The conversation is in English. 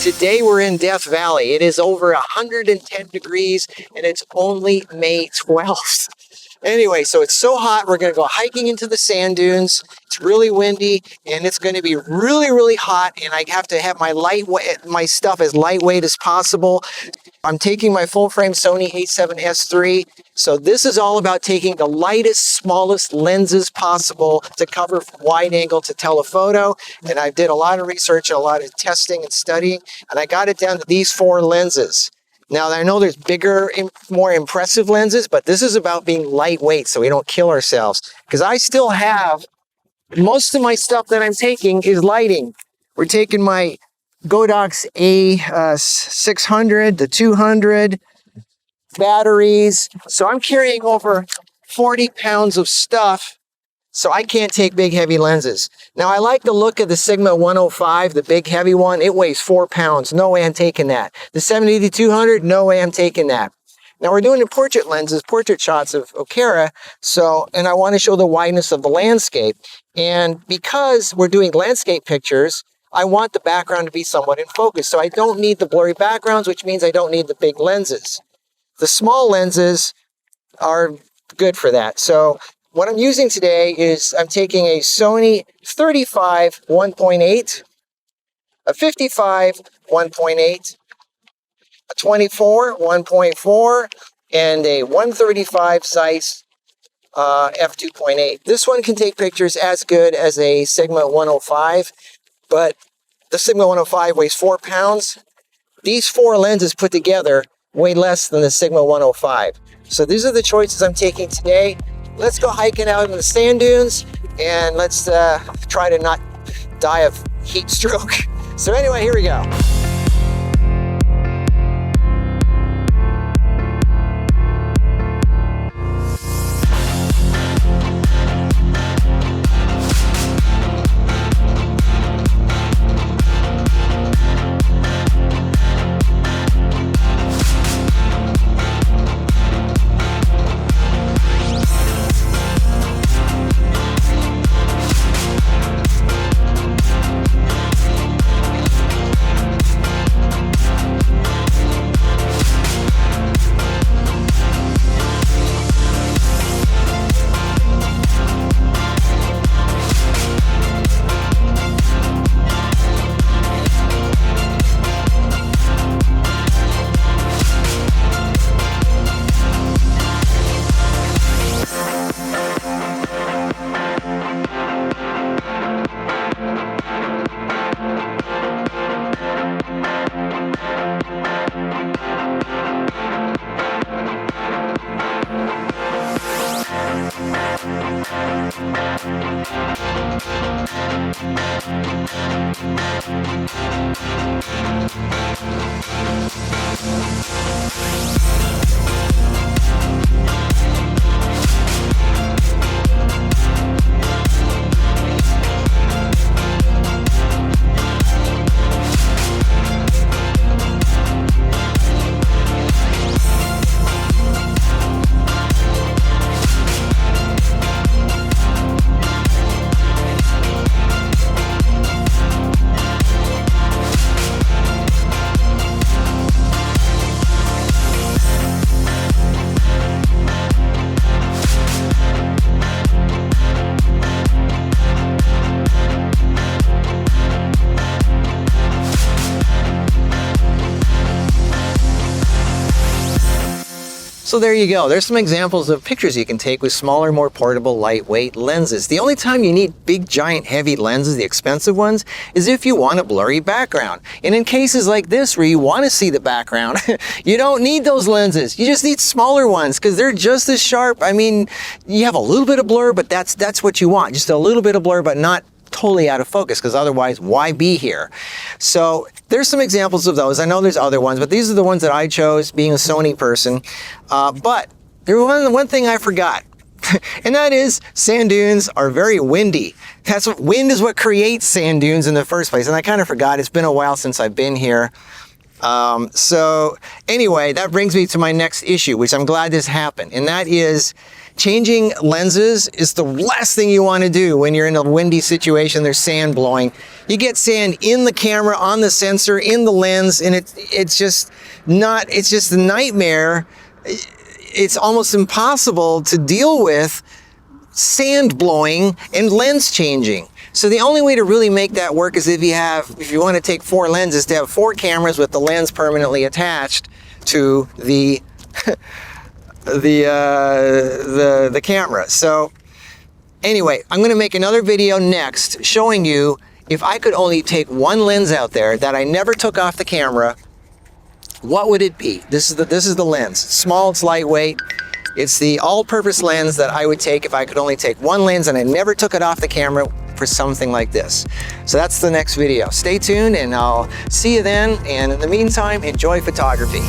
Today we're in Death Valley. It is over 110 degrees and it's only May 12th. Anyway, so it's so hot, we're going to go hiking into the sand dunes. It's really windy and it's going to be really, really hot, and I have to have my stuff as lightweight as possible. I'm taking my full-frame Sony a7S III. So this is all about taking the lightest, smallest lenses possible to cover from wide angle to telephoto. And I did a lot of research, a lot of testing and studying, and I got it down to these 4 lenses. Now, I know there's bigger, more impressive lenses, but this is about being lightweight so we don't kill ourselves. Because I still have, most of my stuff that I'm taking is lighting. We're taking my Godox A600, the 200, batteries. So I'm carrying over 40 pounds of stuff, so I can't take big, heavy lenses. Now, I like the look of the Sigma 105, the big, heavy one. It weighs 4 pounds. No way I'm taking that. The 70-200, no way I'm taking that. Now, we're doing the portrait lenses, portrait shots of Okara, and I want to show the wideness of the landscape. And because we're doing landscape pictures, I want the background to be somewhat in focus. So I don't need the blurry backgrounds, which means I don't need the big lenses. The small lenses are good for that. So what I'm using today is I'm taking a Sony 35 1.8, a 55 1.8, a 24 1.4, and a 135 Zeiss f2.8. This one can take pictures as good as a Sigma 105, but the Sigma 105 weighs 4 pounds. These 4 lenses put together weigh less than the Sigma 105. So these are the choices I'm taking today. Let's go hiking out in the sand dunes, and let's try to not die of heat stroke. So anyway, here we go. So there you go. There's some examples of pictures you can take with smaller, more portable, lightweight lenses. The only time you need big, giant, heavy lenses, the expensive ones, is if you want a blurry background. And in cases like this where you want to see the background, you don't need those lenses. You just need smaller ones because they're just as sharp. I mean, you have a little bit of blur, but that's what you want. Just a little bit of blur, but not totally out of focus, because otherwise, why be here? So there's some examples of those. I know there's other ones, but these are the ones that I chose, being a Sony person. But there was one thing I forgot, and that is sand dunes are very windy. Wind is what creates sand dunes in the first place, and I kind of forgot. It's been a while since I've been here. So anyway, that brings me to my next issue, which I'm glad this happened, and that is Changing lenses is the last thing you want to do when you're in a windy situation, there's sand blowing. You get sand in the camera, on the sensor, in the lens, and it's just a nightmare. It's almost impossible to deal with sand blowing and lens changing. So the only way to really make that work is if you want to take 4 lenses, to have 4 cameras with the lens permanently attached to the the camera. So anyway, I'm going to make another video next showing you if I could only take 1 lens out there that I never took off the camera, what would it be? This is the lens. It's small, it's lightweight. It's the all-purpose lens that I would take if I could only take 1 lens and I never took it off the camera for something like this. So that's the next video. Stay tuned and I'll see you then. And in the meantime, enjoy photography.